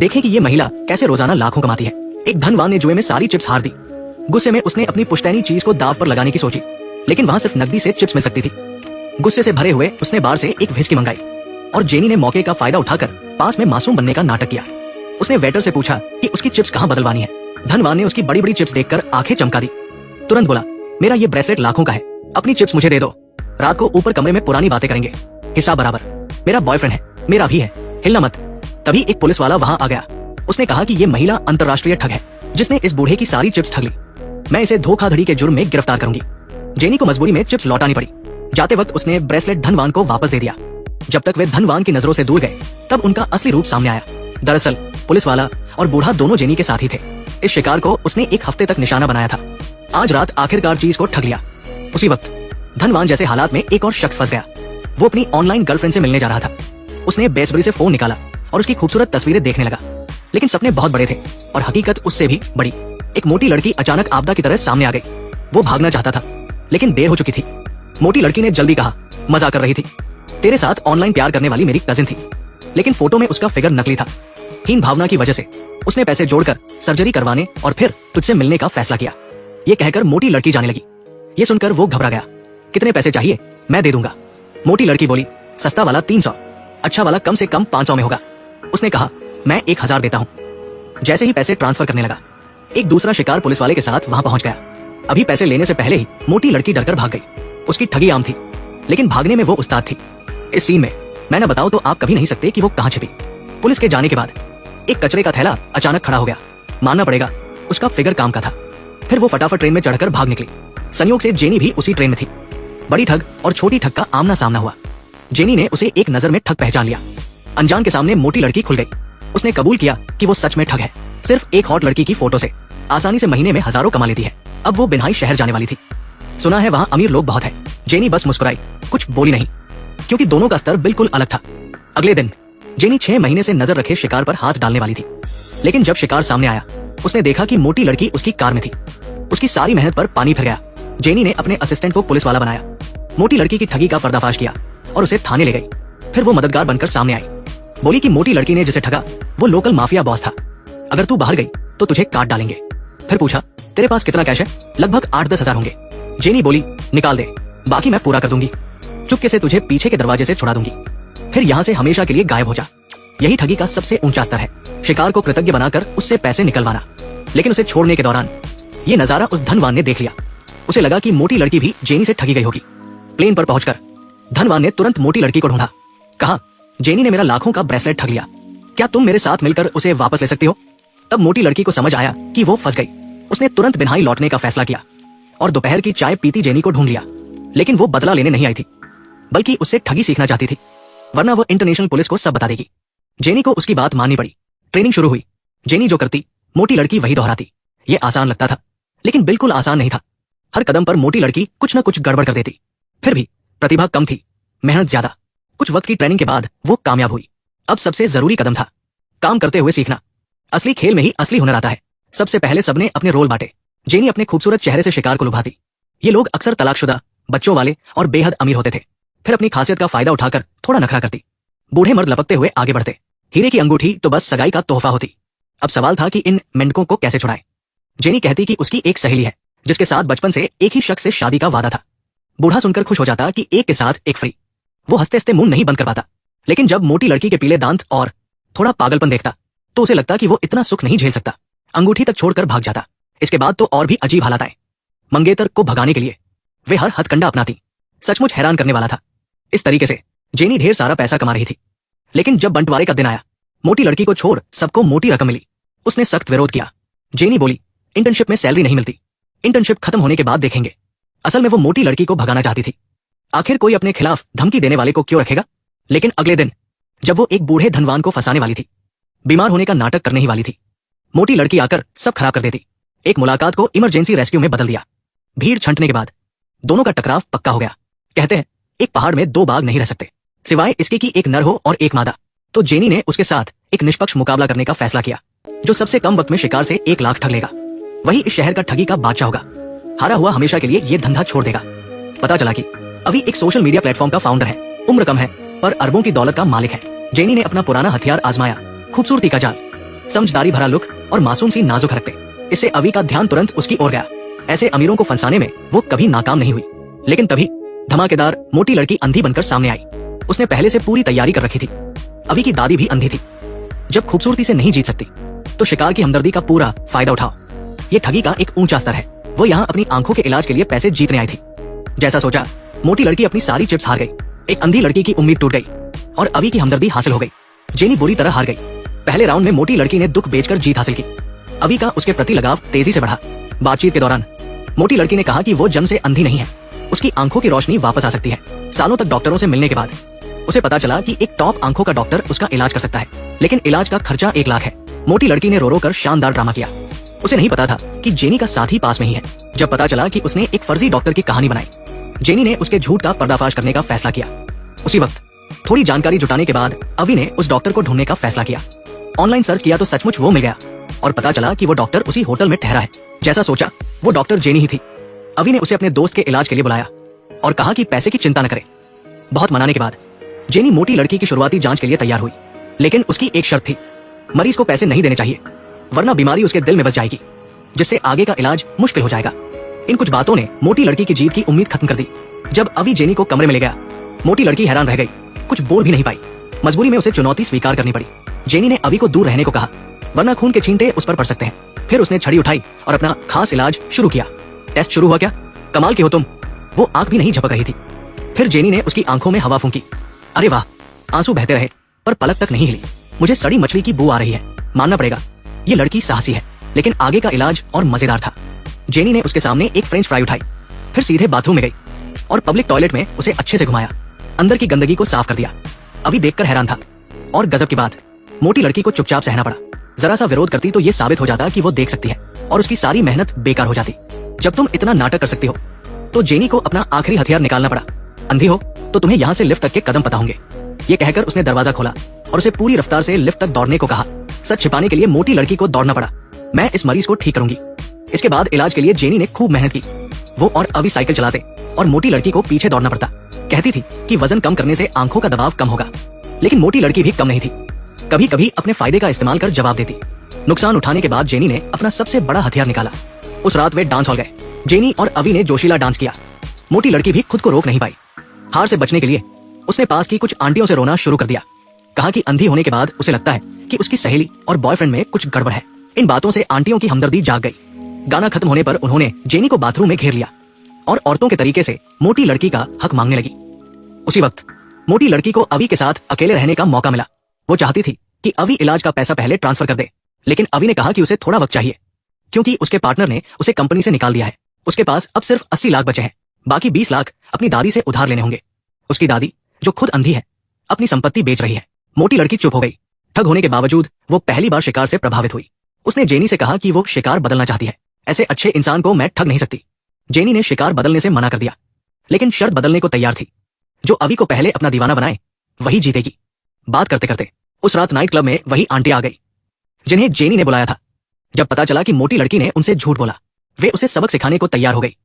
देखें कि ये महिला कैसे रोजाना लाखों कमाती है। एक धनवान ने जुए में सारी चिप्स हार दी। गुस्से में उसने अपनी पुश्तैनी चीज को दाव पर लगाने की सोची, लेकिन वहां सिर्फ नकदी से चिप्स मिल सकती थी। गुस्से से भरे हुए उसने बार से एक व्हिस्की मंगाई और जेनी ने मौके का फायदा उठाकर पास में मासूम बनने का नाटक किया। उसने वेटर से पूछा कि उसकी चिप्स कहाँ बदलवानी है। धनवान ने उसकी बड़ी बड़ी चिप्स देखकर आंखें चमका दी। तुरंत बोला, मेरा ये ब्रेसलेट लाखों का है, अपनी चिप्स मुझे दे दो। रात को ऊपर कमरे में पुरानी बातें करेंगे, हिसाब बराबर। मेरा बॉयफ्रेंड है, मेरा भी है, हिलना मत। तभी एक पुलिस वाला वहां आ गया। उसने कहा कि ये महिला अंतर्राष्ट्रीय ठग है जिसने इस बूढ़े की सारी चिप्स ठग ली। मैं इसे धोखाधड़ी के जुर्म में गिरफ्तार करूंगी। जेनी को मजबूरी में चिप्स लौटानी पड़ी। जाते वक्त उसने ब्रेसलेट धनवान को वापस दे दिया। जब तक वे धनवान की नजरों से दूर गए तब उनका असली रूप सामने आया। दरअसल पुलिस वाला और बूढ़ा दोनों जेनी के साथ ही थे। इस शिकार को उसने एक हफ्ते तक निशाना बनाया था। आज रात आखिरकार चीज को ठग लिया। उसी वक्त धनवान जैसे हालात में एक और शख्स फंस गया। वो अपनी ऑनलाइन गर्लफ्रेंड से मिलने जा रहा था। उसने बेसब्री से फोन निकाला और उसकी खूबसूरत तस्वीरें देखने लगा, लेकिन सपने बहुत बड़े थे और हकीकत उससे भी बड़ी। एक मोटी लड़की अचानक आपदा की तरह सामने आ गई। वो भागना चाहता था, लेकिन देर हो चुकी थी। मोटी लड़की ने जल्दी कहा, मजाक कर रही थी, तेरे साथ ऑनलाइन प्यार करने वाली मेरी कजिन थी। लेकिन फोटो में उसका फिगर नकली था। हीन भावना की वजह से उसने पैसे जोड़कर सर्जरी करवाने और फिर तुझसे मिलने का फैसला किया। ये कहकर मोटी लड़की जाने लगी। ये सुनकर वो घबरा गया। कितने पैसे चाहिए? मैं दे दूंगा। मोटी लड़की बोली, सस्ता वाला 300, अच्छा वाला कम से कम 500 में होगा। उसने कहा, मैं 1000 देता हूँ। जैसे ही पैसे ट्रांसफर करने लगा, एक दूसरा शिकार पुलिस वाले के साथ वहां पहुंच गया। अभी पैसे लेने से पहले ही मोटी लड़की डरकर भाग गई। उसकी ठगी आम थी, लेकिन भागने में वो उस्ताद थी। इस सीन में मैं न बताऊं तो आप कभी नहीं सकते कि वो कहां छिपी। पुलिस के जाने के बाद एक कचरे का थैला अचानक खड़ा हो गया। मानना पड़ेगा उसका फिगर काम का था। फिर वो फटाफट ट्रेन में चढ़कर भाग निकली। संयोग से जेनी भी उसी ट्रेन में थी। बड़ी ठग और छोटी ठग का आमना सामना हुआ। जेनी ने उसे एक नजर में ठग पहचान लिया। अनजान के सामने मोटी लड़की खुल गई। उसने कबूल किया कि वो सच में ठग है। सिर्फ एक हॉट लड़की की फोटो से आसानी से महीने में हजारों कमा लेती है। अब वो बिनहाई शहर जाने वाली थी। सुना है वहाँ अमीर लोग बहुत है। जेनी बस मुस्कुराई, कुछ बोली नहीं, क्योंकि दोनों का स्तर बिल्कुल अलग था। अगले दिन जेनी 6 महीने से नजर रखे शिकार पर हाथ डालने वाली थी, लेकिन जब शिकार सामने आया उसने देखा कि मोटी लड़की उसकी कार में थी। उसकी सारी मेहनत पर पानी फिर गया। जेनी ने अपने असिस्टेंट को पुलिस वाला बनाया, मोटी लड़की की ठगी का पर्दाफाश किया और उसे थाने ले गई। फिर वो मददगार बनकर सामने आई। बोली कि मोटी लड़की ने जिसे ठगा वो लोकल माफिया बॉस था। अगर तू बाहर गई तो तुझे काट डालेंगे। फिर पूछा, तेरे पास कितना कैश है? लगभग 8-10 हजार होंगे। जेनी बोली, निकाल दे, बाकी मैं पूरा कर दूंगी। चुपके से तुझे पीछे के दरवाजे से छुड़ा दूंगी, फिर यहाँ से हमेशा के लिए गायब हो जा। यही ठगी का सबसे ऊंचा स्तर है, शिकार को कृतज्ञ बनाकर उससे पैसे निकलवाना। लेकिन उसे छोड़ने के दौरान ये नजारा उस धनवान ने देख लिया। उसे लगा कि मोटी लड़की भी जेनी से ठगी गई होगी। प्लेन पर पहुंचकर धनवान ने तुरंत मोटी लड़की को ढूंढा। कहा, जेनी ने मेरा लाखों का ब्रेसलेट ठग लिया, क्या तुम मेरे साथ मिलकर उसे वापस ले सकती हो? तब मोटी लड़की को समझ आया कि वो फंस गई। उसने तुरंत बिनहाई लौटने का फैसला किया और दोपहर की चाय पीती जेनी को ढूंढ लिया। लेकिन वो बदला लेने नहीं आई थी, बल्कि उससे ठगी सीखना चाहती थी, वरना वो इंटरनेशनल पुलिस को सब बता देगी। जेनी को उसकी बात माननी पड़ी। ट्रेनिंग शुरू हुई। जेनी जो करती मोटी लड़की वही दोहराती। ये आसान लगता था, लेकिन बिल्कुल आसान नहीं था। हर कदम पर मोटी लड़की कुछ न कुछ गड़बड़ कर देती। फिर भी प्रतिभा कम थी, मेहनत ज्यादा। कुछ वक्त की ट्रेनिंग के बाद वो कामयाब हुई। अब सबसे जरूरी कदम था काम करते हुए सीखना। असली खेल में ही असली हुनर आता है। सबसे पहले सबने अपने रोल बांटे। जेनी अपने खूबसूरत चेहरे से शिकार को लुभाती। ये लोग अक्सर तलाकशुदा, बच्चों वाले और बेहद अमीर होते थे। फिर अपनी खासियत का फायदा उठाकर थोड़ा नखरा करती। बूढ़े मर्द लपकते हुए आगे बढ़ते। हीरे की अंगूठी तो बस सगाई का तोहफा होती। अब सवाल था कि इन मेंढकों को कैसे छुड़ाए। जेनी कहती कि उसकी एक सहेली है जिसके साथ बचपन से एक ही शख्स से शादी का वादा था। बूढ़ा सुनकर खुश हो जाता कि एक के साथ एक फ्री। वो हंसते हंसते मुंह नहीं बंद कर पाता, लेकिन जब मोटी लड़की के पीले दांत और थोड़ा पागलपन देखता तो उसे लगता कि वो इतना सुख नहीं झेल सकता। अंगूठी तक छोड़कर भाग जाता। इसके बाद तो और भी अजीब हालात आए। मंगेतर को भगाने के लिए वे हर हथकंडा अपनाती। सचमुच हैरान करने वाला था। इस तरीके से जेनी ढेर सारा पैसा कमा रही थी। लेकिन जब बंटवारे का दिन आया, मोटी लड़की को छोड़ सबको मोटी रकम मिली। उसने सख्त विरोध किया। जेनी बोली, इंटर्नशिप में सैलरी नहीं मिलती, इंटर्नशिप खत्म होने के बाद देखेंगे। असल में वो मोटी लड़की को भगाना चाहती थी। आखिर कोई अपने खिलाफ धमकी देने वाले को क्यों रखेगा? लेकिन अगले दिन जब वो एक बूढ़े धनवान को फंसाने वाली थी, बीमार होने का नाटक करने ही वाली थी, मोटी लड़की आकर सब खराब कर देती। एक मुलाकात को इमरजेंसी रेस्क्यू में बदल दिया। भीड़ छंटने के बाद दोनों का टकराव पक्का हो गया। कहते हैं एक पहाड़ में 2 बाघ नहीं रह सकते, सिवाय इसके कि एक नर हो और एक मादा। तो जेनी ने उसके साथ एक निष्पक्ष मुकाबला करने का फैसला किया। जो सबसे कम वक्त में शिकार से 1 लाख ठग लेगा वही इस शहर का ठगी का बादशाह होगा। हारा हुआ हमेशा के लिए ये धंधा छोड़ देगा। पता चला कि अभी एक सोशल मीडिया प्लेटफॉर्म का फाउंडर है। उम्र कम है पर अरबों की दौलत का मालिक है। जेनी ने अपना पुराना हथियार आजमाया, खूबसूरती का जाल। समझदारी भरा लुक और मासूम सी नाजुक हरकतें, इससे अवी का ध्यान तुरंत उसकी ओर गया। ऐसे अमीरों को फंसाने में वो कभी नाकाम नहीं हुई। लेकिन तभी धमाकेदार मोटी लड़की अंधी बनकर सामने आई। उसने पहले से पूरी तैयारी कर रखी थी। अवी की दादी भी अंधी थी। जब खूबसूरती से नहीं जीत सकती तो शिकार की हमदर्दी का पूरा फायदा उठाओ। ये ठगी का एक ऊंचा स्तर है। वो यहाँ अपनी आंखों के इलाज के लिए पैसे जीतने आई थी। जैसा सोचा, मोटी लड़की अपनी सारी चिप्स हार गई। एक अंधी लड़की की उम्मीद टूट गई और अवी की हमदर्दी हासिल हो गई। जेनी बुरी तरह हार गई। पहले राउंड में मोटी लड़की ने दुख बेचकर जीत हासिल की। अवी का उसके प्रति लगाव तेजी से बढ़ा। बातचीत के दौरान मोटी लड़की ने कहा कि वो जन्म से अंधी नहीं है, उसकी आंखों की रोशनी वापस आ सकती है। सालों तक डॉक्टरों से मिलने के बाद उसे पता चला कि एक टॉप आंखों का डॉक्टर उसका इलाज कर सकता है, लेकिन इलाज का खर्चा 1 लाख है। मोटी लड़की ने रो रो कर शानदार ड्रामा किया। उसे नहीं पता था कि जेनी का साथी पास में ही है। जब पता चला कि उसने एक फर्जी डॉक्टर की कहानी बनाई, जेनी ने उसके झूठ का पर्दाफाश करने का फैसला किया। उसी वक्त थोड़ी जानकारी जुटाने के बाद अवी ने उस डॉक्टर को ढूंढने का फैसला किया। ऑनलाइन सर्च किया तो सचमुच वो मिल गया और पता चला कि वो डॉक्टर उसी होटल में ठहरा है। जैसा सोचा, वो डॉक्टर जेनी ही थी। अवी ने उसे अपने दोस्त के इलाज के लिए बुलाया और कहा कि पैसे की चिंता न करे। बहुत मनाने के बाद जेनी मोटी लड़की की शुरुआती जांच के लिए तैयार हुई, लेकिन उसकी एक शर्त थी, मरीज को पैसे नहीं देने चाहिए, वरना बीमारी उसके दिल में बस जाएगी, जिससे आगे का इलाज मुश्किल हो जाएगा। इन कुछ बातों ने मोटी लड़की की जीत की उम्मीद खत्म कर दी। जब अवी जेनी को कमरे में ले गया, मोटी लड़की हैरान रह गई, कुछ बोल भी नहीं पाई। मजबूरी में उसे चुनौती स्वीकार करनी पड़ी। जेनी ने अवी को दूर रहने को कहा, वरना खून के छींटे उस पर पड़ सकते हैं। फिर उसने छड़ी उठाई और अपना खास इलाज शुरू किया। टेस्ट शुरू हुआ क्या? कमाल की हो तुम। वो आंख भी नहीं झपक रही थी। फिर जेनी ने उसकी आंखों में हवा फूंकी। अरे वाह! आंसू बहते रहे पर पलक तक नहीं हिली। मुझे सड़ी मछली की बू आ रही है। मानना पड़ेगा, ये लड़की साहसी है। लेकिन आगे का इलाज और मजेदार था। जेनी ने उसके सामने एक फ्रेंच फ्राई उठाई, फिर सीधे बाथरूम में गई और पब्लिक टॉयलेट में उसे अच्छे से घुमाया, अंदर की गंदगी को साफ कर दिया। अभी देखकर हैरान था। और गजब की बात, मोटी लड़की को चुपचाप सहना पड़ा। जरा सा विरोध करती तो ये साबित हो जाता कि वो देख सकती है और उसकी सारी मेहनत बेकार हो जाती। जब तुम इतना नाटक कर सकती हो तो जेनी को अपना आखिरी हथियार निकालना पड़ा। अंधी हो तो तुम्हें यहाँ से लिफ्ट तक के कदम पता होंगे। ये कहकर उसने दरवाजा खोला और उसे पूरी रफ्तार से लिफ्ट तक दौड़ने को कहा। सच छिपाने के लिए मोटी लड़की को दौड़ना पड़ा। मैं इस मरीज को ठीक करूंगी। इसके बाद इलाज के लिए जेनी ने खूब मेहनत की। वो और अभी साइकिल चलाते और मोटी लड़की को पीछे दौड़ना पड़ता। कहती थी कि वजन कम करने से आंखों का दबाव कम होगा, लेकिन मोटी लड़की भी कम नहीं थी। कभी कभी अपने फायदे का इस्तेमाल कर जवाब देती। नुकसान उठाने के बाद जेनी ने अपना सबसे बड़ा हथियार निकाला। उस रात वे डांस हॉल गए। जेनी और अवी ने जोशीला डांस किया। मोटी लड़की भी खुद को रोक नहीं पाई। हार से बचने के लिए उसने पास की कुछ आंटियों से रोना शुरू कर दिया। कहा कि अंधी होने के बाद उसे लगता है कि उसकी सहेली और बॉयफ्रेंड में कुछ गड़बड़ है। इन बातों से आंटियों की हमदर्दी जाग गई। गाना खत्म होने पर उन्होंने जेनी को बाथरूम में घेर लिया और औरतों के तरीके से मोटी लड़की का हक मांगने लगी। उसी वक्त मोटी लड़की को अवी के साथ अकेले रहने का मौका मिला। वो चाहती थी कि अवी इलाज का पैसा पहले ट्रांसफर कर दे, लेकिन अवी ने कहा कि उसे थोड़ा वक्त चाहिए, क्योंकि उसके पार्टनर ने उसे कंपनी से निकाल दिया है। उसके पास अब सिर्फ 80 लाख बचे हैं। बाकी 20 लाख अपनी दादी से उधार लेने होंगे। उसकी दादी, जो खुद अंधी है, अपनी संपत्ति बेच रही है। मोटी लड़की चुप हो गई। ठग होने के बावजूद वो पहली बार शिकार से प्रभावित हुई। उसने जेनी से कहा कि वो शिकार बदलना चाहती है। ऐसे अच्छे इंसान को मैं ठग नहीं सकती। जेनी ने शिकार बदलने से मना कर दिया, लेकिन शर्त बदलने को तैयार थी। जो अवी को पहले अपना दीवाना बनाए वही जीतेगी। बात करते करते उस रात नाइट क्लब में वही आंटी आ गई जिन्हें जेनी ने बुलाया था। जब पता चला कि मोटी लड़की ने उनसे झूठ बोला, वे उसे सबक सिखाने को तैयार हो गई।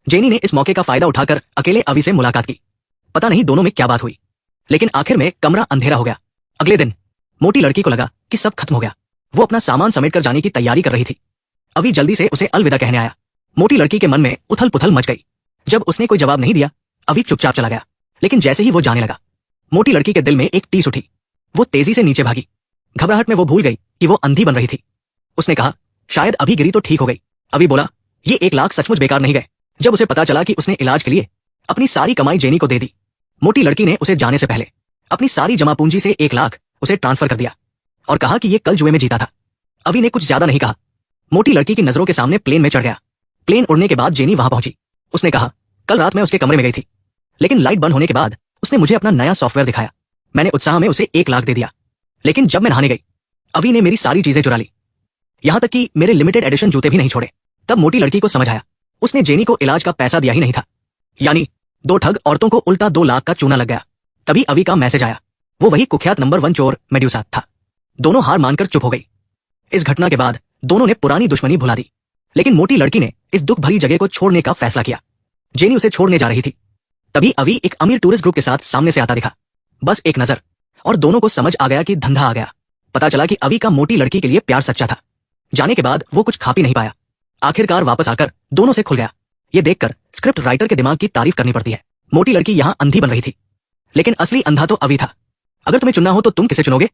जेनी ने इस मौके का फायदा उठाकर अकेले अवी से मुलाकात की। पता नहीं दोनों में क्या बात हुई, लेकिन आखिर में कमरा अंधेरा हो गया। अगले दिन मोटी लड़की को लगा कि सब खत्म हो गया। वो अपना सामान समेटकर जाने की तैयारी कर रही थी। अवी जल्दी से उसे अलविदा कहने आया। मोटी लड़की के मन में उथल पुथल मच गई। जब उसने कोई जवाब नहीं दिया, अवी चुपचाप चला गया। लेकिन जैसे ही वो जाने लगा, मोटी लड़की के दिल में एक टीस उठी। वो तेजी से नीचे भागी। घबराहट में वो भूल गई कि वो अंधी बन रही थी। उसने कहा, शायद अभी गिरी तो ठीक हो गई। अवी बोला, ये 1 लाख सचमुच बेकार नहीं गए। जब उसे पता चला कि उसने इलाज के लिए अपनी सारी कमाई जेनी को दे दी, मोटी लड़की ने उसे जाने से पहले अपनी सारी जमा पूंजी से 1 लाख उसे ट्रांसफर कर दिया और कहा कि ये कल जुए में जीता था। अवी ने कुछ ज्यादा नहीं कहा। मोटी लड़की की नजरों के सामने प्लेन में चढ़ गया। प्लेन उड़ने के बाद जेनी वहां पहुंची। उसने कहा, कल रात मैं उसके कमरे में गई थी, लेकिन लाइट बंद होने के बाद उसने मुझे अपना नया सॉफ्टवेयर दिखाया। मैंने उत्साह में उसे 1 लाख दे दिया, लेकिन जब मैं नहाने गई, अवी ने मेरी सारी चीजें चुरा ली, यहां तक कि मेरे लिमिटेड एडिशन जूते भी नहीं छोड़े। तब मोटी लड़की को समझ आया, उसने जेनी को इलाज का पैसा दिया ही नहीं था। यानी 2 ठग औरतों को उल्टा 2 लाख का चूना लग गया। तभी अवी का मैसेज आया। वो वही कुख्यात नंबर 1 चोर मेड्यूसा था। दोनों हार मानकर चुप हो गई। इस घटना के बाद दोनों ने पुरानी दुश्मनी भुला दी, लेकिन मोटी लड़की ने इस दुख भरी जगह को छोड़ने का फैसला किया। जेनी उसे छोड़ने जा रही थी। तभी अवी एक अमीर टूरिस्ट ग्रुप के साथ सामने से आता दिखा। बस एक नजर और दोनों को समझ आ गया कि धंधा आ गया। पता चला कि अवी का मोटी लड़की के लिए प्यार सच्चा था। जाने के बाद वो कुछ खा पी नहीं पाया। आखिरकार वापस आकर दोनों से खुल गया। ये देखकर स्क्रिप्ट राइटर के दिमाग की तारीफ करनी पड़ती है। मोटी लड़की यहाँ अंधी बन रही थी, लेकिन असली अंधा तो अवी था। अगर तुम्हें चुनना हो तो तुम किसे चुनोगे?